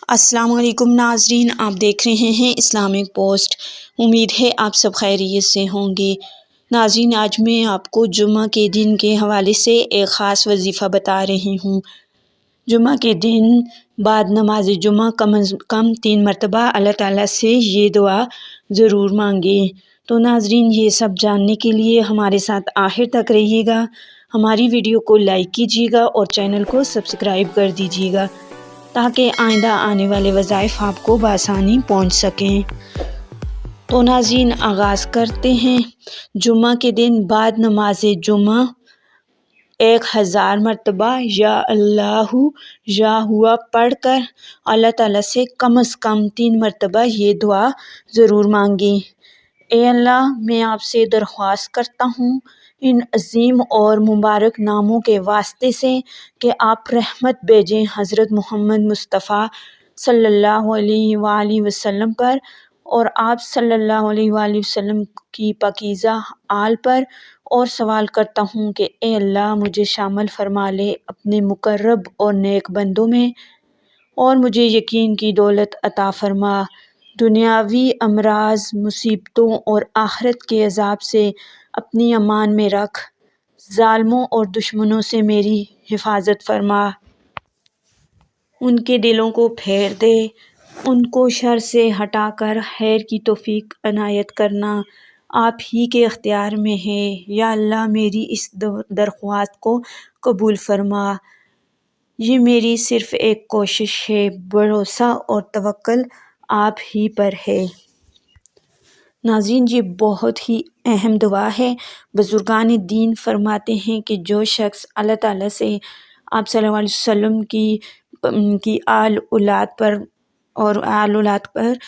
अस्सलाम वालेकुम नाजरीन, आप देख रहे हैं इस्लामिक पोस्ट। उम्मीद है आप सब खैरियत से होंगे। नाजरीन, आज मैं आपको जुम्मा के दिन के हवाले से एक ख़ास वजीफ़ा बता रही हूँ। जुम्मा के दिन बाद नमाज जुम्मा कम अज़ कम 3 मरतबा अल्लाह ताला से ये दुआ ज़रूर मांगें। तो नाजरीन, ये सब जानने के लिए हमारे साथ आखिर तक रहिएगा। हमारी वीडियो को लाइक कीजिएगा और चैनल को सब्सक्राइब कर दीजिएगा ताकि आइंदा आने वाले वज़ाइफ आपको बआसानी पहुँच सकें। तो नाज़रीन, आगाज़ करते हैं। जुम्मा के दिन बाद नमाज जुम्मा 1000 मरतबा या अल्लाहु या हुआ पढ़कर अल्लाह ताला से कम अज़ कम 3 मरतबा ये दुआ ज़रूर मांगें। ए अल्लाह, मैं आपसे दरख्वास्त करता हूँ इन अजीम और मुबारक नामों के वास्ते से कि आप रहमत भेजें हज़रत मोहम्मद मुस्तफ़ा सल्लल्लाहु अलैहि वसल्लम पर और आप सल्लल्लाहु अलैहि वसल्लम की पाकीज़ा आल पर। और सवाल करता हूँ कि ए अल्लाह, मुझे शामिल फरमा ले अपने मुकर्रब और नेक बंदों में और मुझे यकीन की दौलत अता फरमा। दुनियावी अमराज, मुसीबतों और आखिरत के अज़ाब से अपनी अमान में रख। ज़ालिमों और दुश्मनों से मेरी हिफाजत फरमा। उनके दिलों को फेर दे, उनको शर से हटाकर खैर की तौफीक अनायत करना आप ही के इख्तियार में है। या अल्लाह, मेरी इस दरख्वास्त को कबूल फरमा। ये मेरी सिर्फ़ एक कोशिश है, भरोसा और तवक्ल आप ही पर है। नाज़रीन, ये बहुत ही अहम दुआ है। बुज़ुर्गान दीन फरमाते हैं कि जो शख्स अल्लाह ताला से आप सल्लल्लाहु अलैहि वसल्लम की आल औलाद पर और आल औलाद पर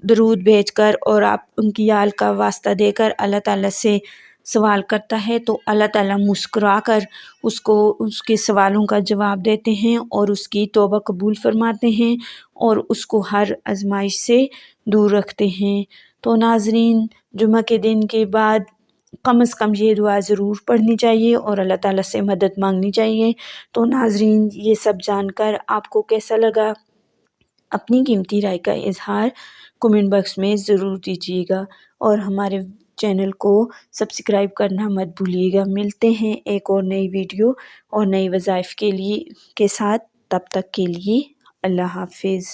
दरूद भेजकर और आप उनकी आल का वास्ता देकर अल्लाह ताला से सवाल करता है तो अल्लाह ताला मुस्कुरा कर उसको उसके सवालों का जवाब देते हैं और उसकी तौबा कबूल फरमाते हैं और उसको हर आजमाइश से दूर रखते हैं। तो नाजरीन, जुम्मा के दिन के बाद कम अज़ कम ये दुआ ज़रूर पढ़नी चाहिए और अल्लाह ताला से मदद मांगनी चाहिए। तो नाजरीन, ये सब जानकर आपको कैसा लगा? अपनी कीमती राय का इजहार कमेंट बॉक्स में ज़रूर दीजिएगा और हमारे चैनल को सब्सक्राइब करना मत भूलिएगा। मिलते हैं एक और नई वीडियो और नई वज़ाइफ के साथ। तब तक के लिए अल्लाह हाफिज़।